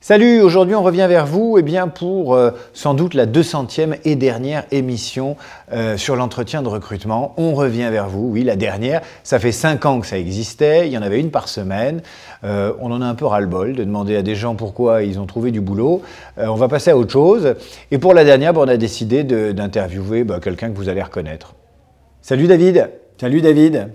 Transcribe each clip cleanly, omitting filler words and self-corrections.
Salut, aujourd'hui on revient vers vous pour sans doute la 200e et dernière émission sur l'entretien de recrutement. On revient vers vous, oui la dernière, ça fait 5 ans que ça existait, il y en avait une par semaine. On en a un peu ras-le-bol de demander à des gens pourquoi ils ont trouvé du boulot. On va passer à autre chose. Et pour la dernière, on a décidé d'interviewer quelqu'un que vous allez reconnaître. Salut David. Salut David.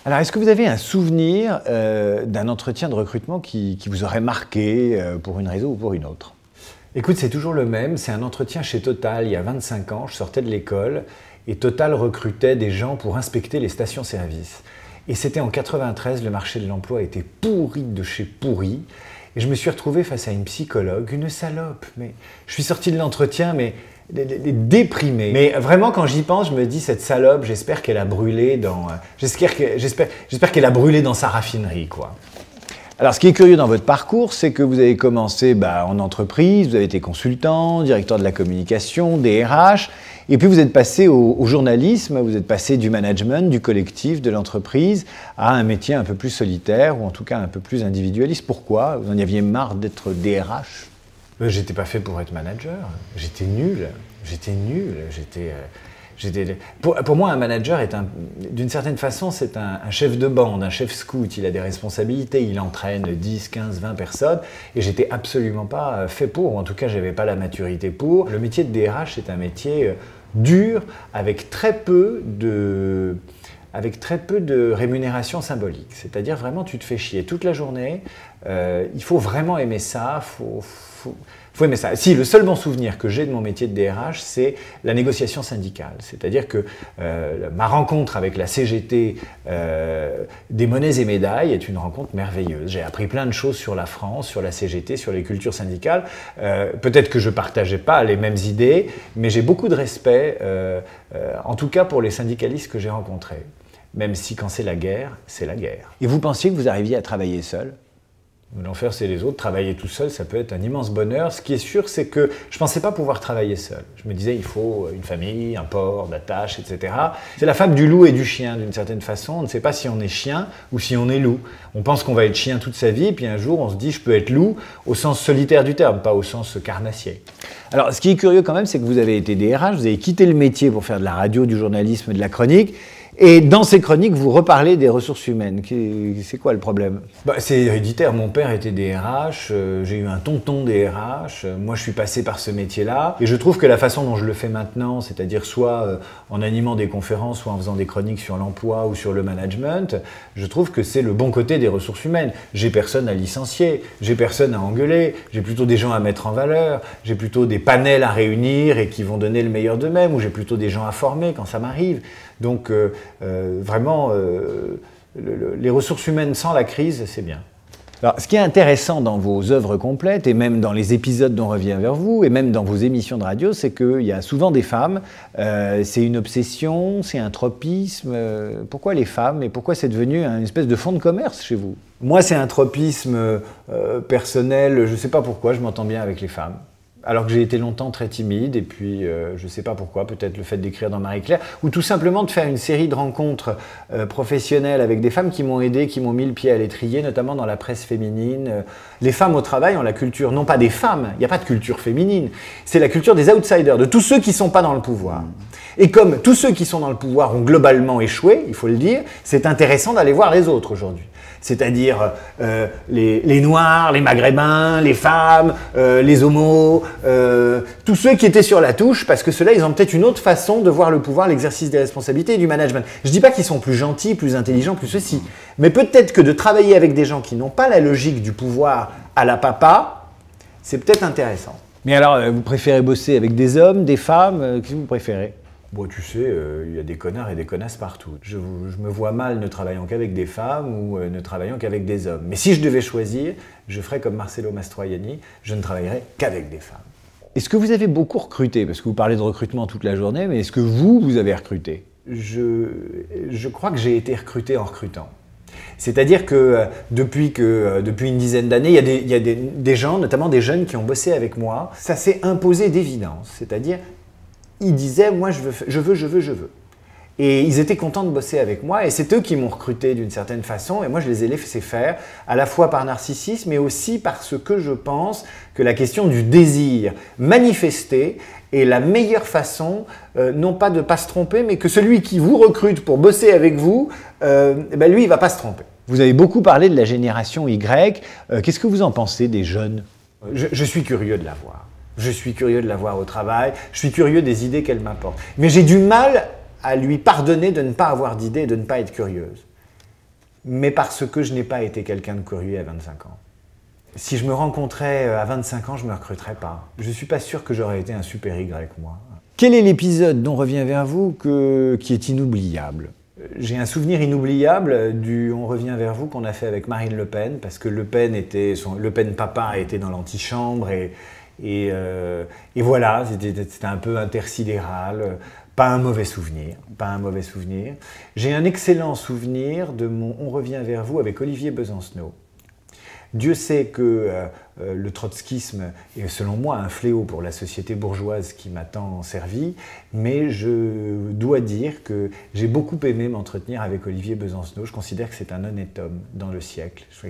Alors, est-ce que vous avez un souvenir d'un entretien de recrutement qui vous aurait marqué pour une raison ou pour une autre? Écoute, c'est toujours le même. C'est un entretien chez Total il y a 25 ans. Je sortais de l'école et Total recrutait des gens pour inspecter les stations-service. Et c'était en 93, le marché de l'emploi était pourri de chez pourri. Et je me suis retrouvé face à une psychologue, une salope. Mais je suis sorti de l'entretien, mais déprimé. Mais vraiment, quand j'y pense, je me dis, cette salope, j'espère qu'elle a brûlé dans... j'espère qu'elle a brûlé dans sa raffinerie, quoi. Alors, ce qui est curieux dans votre parcours, c'est que vous avez commencé en entreprise, vous avez été consultant, directeur de la communication, DRH, et puis vous êtes passé au journalisme, vous êtes passé du management, du collectif, de l'entreprise, à un métier un peu plus solitaire, ou en tout cas un peu plus individualiste. Pourquoi? Vous en aviez marre d'être DRH? J'étais pas fait pour être manager, j'étais nul. Pour moi, un manager est d'une certaine façon, c'est un chef de bande, un chef scout. Il a des responsabilités, il entraîne 10, 15, 20 personnes et j'étais absolument pas fait pour, ou en tout cas, j'avais pas la maturité pour. Le métier de DRH est un métier dur avec très peu de rémunération symbolique. C'est-à-dire vraiment, tu te fais chier toute la journée. Il faut vraiment aimer ça. Faut aimer ça. Si, le seul bon souvenir que j'ai de mon métier de DRH, c'est la négociation syndicale. C'est-à-dire que ma rencontre avec la CGT des monnaies et médailles est une rencontre merveilleuse. J'ai appris plein de choses sur la France, sur la CGT, sur les cultures syndicales. Peut-être que je ne partageais pas les mêmes idées, mais j'ai beaucoup de respect, en tout cas pour les syndicalistes que j'ai rencontrés. Même si quand c'est la guerre, c'est la guerre. Et vous pensiez que vous arriviez à travailler seul? L'enfer, c'est les autres. Travailler tout seul, ça peut être un immense bonheur. Ce qui est sûr, c'est que je ne pensais pas pouvoir travailler seul. Je me disais, il faut une famille, un port, d'attache, etc. C'est la fable du loup et du chien, d'une certaine façon. On ne sait pas si on est chien ou si on est loup. On pense qu'on va être chien toute sa vie, puis un jour, on se dit, je peux être loup au sens solitaire du terme, pas au sens carnassier. Alors, ce qui est curieux quand même, c'est que vous avez été DRH, vous avez quitté le métier pour faire de la radio, du journalisme, de la chronique. Et dans ces chroniques, vous reparlez des ressources humaines. C'est quoi le problème? C'est héréditaire. Mon père était DRH, j'ai eu un tonton DRH, moi je suis passé par ce métier-là. Et je trouve que la façon dont je le fais maintenant, c'est-à-dire soit en animant des conférences, soit en faisant des chroniques sur l'emploi ou sur le management, je trouve que c'est le bon côté des ressources humaines. J'ai personne à licencier, j'ai personne à engueuler, j'ai plutôt des gens à mettre en valeur, j'ai plutôt des panels à réunir et qui vont donner le meilleur d'eux-mêmes, ou j'ai plutôt des gens à former quand ça m'arrive. Donc vraiment, les ressources humaines sans la crise, c'est bien. Alors, ce qui est intéressant dans vos œuvres complètes, et même dans les épisodes dont on revient vers vous, et même dans vos émissions de radio, c'est qu'il y a souvent des femmes. C'est une obsession, c'est un tropisme. Pourquoi les femmes et pourquoi c'est devenu une espèce de fonds de commerce chez vous? Moi, c'est un tropisme personnel, je ne sais pas pourquoi, je m'entends bien avec les femmes. Alors que j'ai été longtemps très timide, et puis je ne sais pas pourquoi, peut-être le fait d'écrire dans Marie-Claire, ou tout simplement de faire une série de rencontres professionnelles avec des femmes qui m'ont aidé, qui m'ont mis le pied à l'étrier, notamment dans la presse féminine. Les femmes au travail ont la culture, non pas des femmes, il n'y a pas de culture féminine, c'est la culture des outsiders, de tous ceux qui ne sont pas dans le pouvoir. Et comme tous ceux qui sont dans le pouvoir ont globalement échoué, il faut le dire, c'est intéressant d'aller voir les autres aujourd'hui. C'est-à-dire les Noirs, les Maghrébins, les femmes, les homos, tous ceux qui étaient sur la touche, parce que ceux-là, ils ont peut-être une autre façon de voir le pouvoir, l'exercice des responsabilités et du management. Je ne dis pas qu'ils sont plus gentils, plus intelligents, plus ceci, mais peut-être que de travailler avec des gens qui n'ont pas la logique du pouvoir à la papa, c'est peut-être intéressant. Mais alors, vous préférez bosser avec des hommes, des femmes, qu'est-ce que vous préférez? Bon, tu sais, il y a des connards et des connasses partout. Je me vois mal ne travaillant qu'avec des femmes ou ne travaillant qu'avec des hommes. Mais si je devais choisir, je ferais comme Marcello Mastroianni, je ne travaillerais qu'avec des femmes. Est-ce que vous avez beaucoup recruté? Parce que vous parlez de recrutement toute la journée, mais est-ce que vous avez recruté? Je crois que j'ai été recruté en recrutant. C'est-à-dire que depuis une dizaine d'années, il y a des gens, notamment des jeunes qui ont bossé avec moi. Ça s'est imposé d'évidence. C'est-à-dire, ils disaient, moi je veux. Et ils étaient contents de bosser avec moi et c'est eux qui m'ont recruté d'une certaine façon et moi je les ai laissés faire, à la fois par narcissisme mais aussi parce que je pense que la question du désir manifesté est la meilleure façon, non pas de ne pas se tromper, mais que celui qui vous recrute pour bosser avec vous, lui il ne va pas se tromper. Vous avez beaucoup parlé de la génération Y, qu'est-ce que vous en pensez des jeunes? Je suis curieux de la voir. Je suis curieux de la voir au travail, je suis curieux des idées qu'elle m'apporte. Mais j'ai du mal à lui pardonner de ne pas avoir d'idées et de ne pas être curieuse. Mais parce que je n'ai pas été quelqu'un de curieux à 25 ans. Si je me rencontrais à 25 ans, je ne me recruterais pas. Je ne suis pas sûr que j'aurais été un super Y moi. Quel est l'épisode dont revient vers vous qui est inoubliable? J'ai un souvenir inoubliable du « On revient vers vous » qu'on a fait avec Marine Le Pen, parce que Le Pen papa était dans l'antichambre et voilà, c'était un peu intersidéral. Pas un mauvais souvenir, pas un mauvais souvenir. J'ai un excellent souvenir de mon « On revient vers vous » avec Olivier Besancenot. Dieu sait que le trotskisme est selon moi un fléau pour la société bourgeoise qui m'a tant servi, mais je dois dire que j'ai beaucoup aimé m'entretenir avec Olivier Besancenot. Je considère que c'est un honnête homme dans le siècle. Je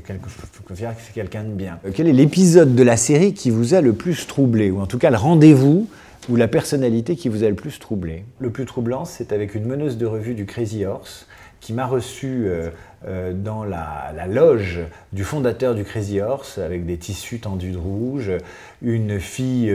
considère que c'est quelqu'un de bien. Quel est l'épisode de la série qui vous a le plus troublé, ou en tout cas le rendez-vous ou la personnalité qui vous a le plus troublé? Le plus troublant, c'est avec une meneuse de revue du Crazy Horse qui m'a reçu dans la loge du fondateur du Crazy Horse avec des tissus tendus de rouge, une fille,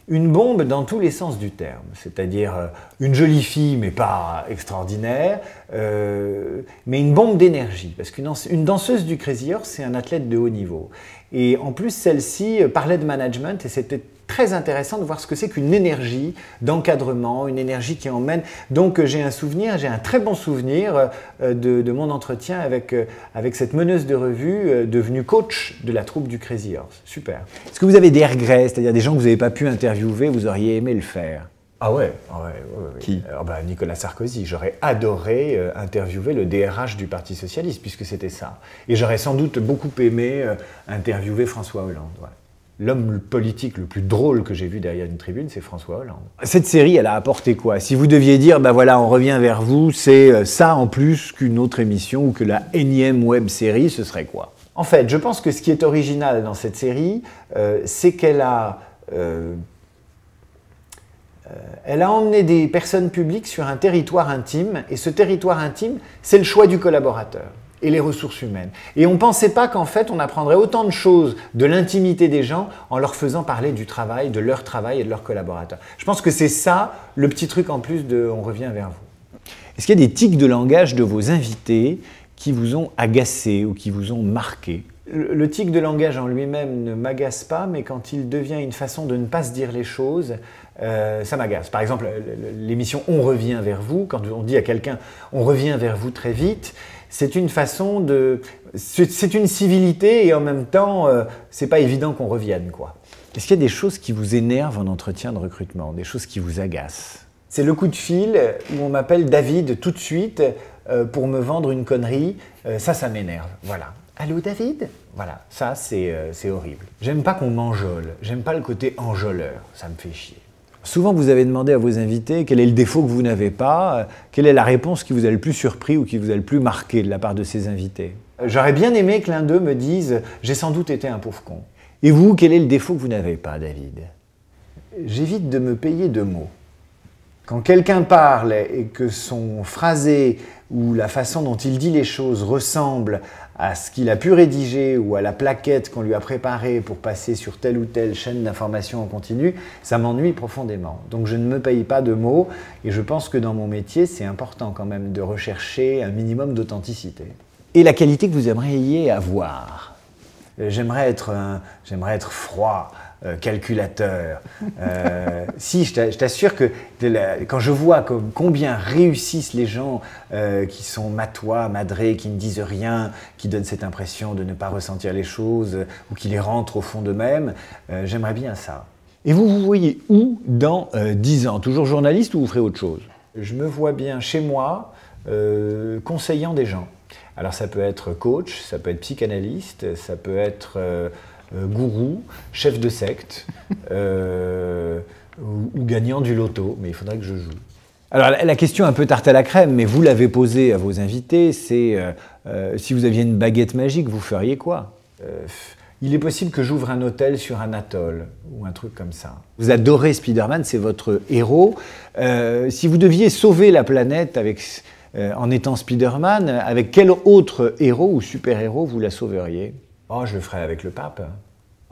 une bombe dans tous les sens du terme, c'est-à-dire une jolie fille mais pas extraordinaire, mais une bombe d'énergie, parce qu'une danseuse du Crazy Horse, c'est un athlète de haut niveau. Et en plus, celle-ci parlait de management et c'était très intéressant de voir ce que c'est qu'une énergie d'encadrement, une énergie qui emmène. Donc j'ai un très bon souvenir de mon entretien avec cette meneuse de revue devenue coach de la troupe du Crazy Horse. Super. Est-ce que vous avez des regrets, c'est-à-dire des gens que vous n'avez pas pu interviewer, vous auriez aimé le faire? Ah ouais. Qui? Nicolas Sarkozy. J'aurais adoré interviewer le DRH du Parti Socialiste, puisque c'était ça. Et j'aurais sans doute beaucoup aimé interviewer François Hollande. Ouais. L'homme politique le plus drôle que j'ai vu derrière une tribune, c'est François Hollande. Cette série, elle a apporté quoi? Si vous deviez dire, voilà, on revient vers vous, c'est ça en plus qu'une autre émission ou que la énième web série, ce serait quoi? En fait, je pense que ce qui est original dans cette série, c'est qu'elle a emmené des personnes publiques sur un territoire intime, et ce territoire intime, c'est le choix du collaborateur et les ressources humaines. Et on ne pensait pas qu'en fait, on apprendrait autant de choses de l'intimité des gens en leur faisant parler du travail, de leur travail et de leurs collaborateurs. Je pense que c'est ça, le petit truc en plus de « On revient vers vous ». Est-ce qu'il y a des tics de langage de vos invités qui vous ont agacé ou qui vous ont marqué? Le tic de langage en lui-même ne m'agace pas, mais quand il devient une façon de ne pas se dire les choses, ça m'agace. Par exemple, l'émission « On revient vers vous », quand on dit à quelqu'un « On revient vers vous très vite », c'est une façon de... C'est une civilité et en même temps, c'est pas évident qu'on revienne, quoi. Est-ce qu'il y a des choses qui vous énervent en entretien de recrutement, des choses qui vous agacent? C'est le coup de fil où on m'appelle David tout de suite pour me vendre une connerie. Ça m'énerve, voilà. Allô David? Voilà, ça c'est horrible. J'aime pas qu'on m'enjôle, j'aime pas le côté enjôleur, ça me fait chier. Souvent, vous avez demandé à vos invités quel est le défaut que vous n'avez pas, quelle est la réponse qui vous a le plus surpris ou qui vous a le plus marqué de la part de ces invités. J'aurais bien aimé que l'un d'eux me dise « j'ai sans doute été un pauvre con ». Et vous, quel est le défaut que vous n'avez pas, David? J'évite de me payer de mots. Quand quelqu'un parle et que son phrasé ou la façon dont il dit les choses ressemble à ce qu'il a pu rédiger ou à la plaquette qu'on lui a préparée pour passer sur telle ou telle chaîne d'information en continu, ça m'ennuie profondément. Donc je ne me paye pas de mots et je pense que dans mon métier, c'est important quand même de rechercher un minimum d'authenticité. Et la qualité que vous aimeriez avoir? J'aimerais être froid, calculateur. Si, je t'assure que quand je vois combien réussissent les gens qui sont matois, madrés, qui ne disent rien, qui donnent cette impression de ne pas ressentir les choses ou qui les rentrent au fond d'eux-mêmes, j'aimerais bien ça. Et vous vous voyez où dans 10 ans? Toujours journaliste ou vous ferez autre chose? Je me vois bien chez moi, conseillant des gens. Alors ça peut être coach, ça peut être psychanalyste, ça peut être gourou, chef de secte, ou gagnant du loto, mais il faudrait que je joue. Alors la question un peu tarte à la crème, mais vous l'avez posée à vos invités, c'est si vous aviez une baguette magique, vous feriez quoi? Il est possible que j'ouvre un hôtel sur un atoll, ou un truc comme ça. Vous adorez Spider-Man, c'est votre héros. Si vous deviez sauver la planète en étant Spider-Man, avec quel autre héros ou super-héros vous la sauveriez? Oh, je le ferais avec le pape.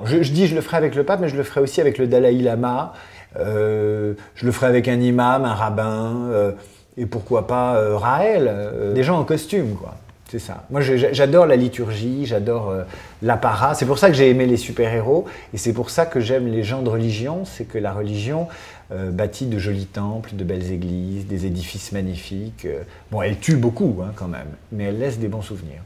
Je dis je le ferai avec le pape, mais je le ferai aussi avec le Dalai Lama. Je le ferai avec un imam, un rabbin, et pourquoi pas Raël, des gens en costume, quoi. C'est ça. Moi, j'adore la liturgie, j'adore l'apparat. C'est pour ça que j'ai aimé les super-héros, et c'est pour ça que j'aime les gens de religion. C'est que la religion bâtit de jolis temples, de belles églises, des édifices magnifiques. Bon, elle tue beaucoup, hein, quand même, mais elle laisse des bons souvenirs.